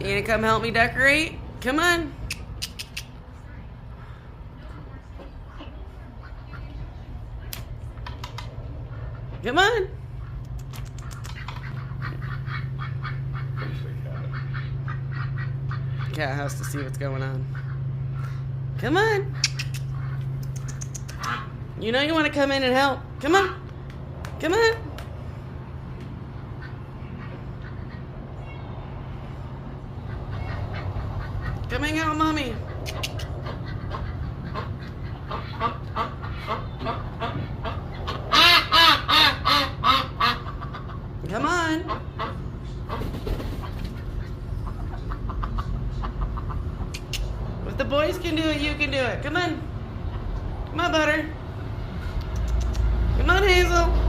You gonna come help me decorate? Come on. Come on. Cat has to see what's going on. Come on. You know you want to come in and help. Come on. Come on. Come hang out with Mommy. Come on. If the boys can do it, you can do it. Come on. Come on, Butter. Come on, Hazel.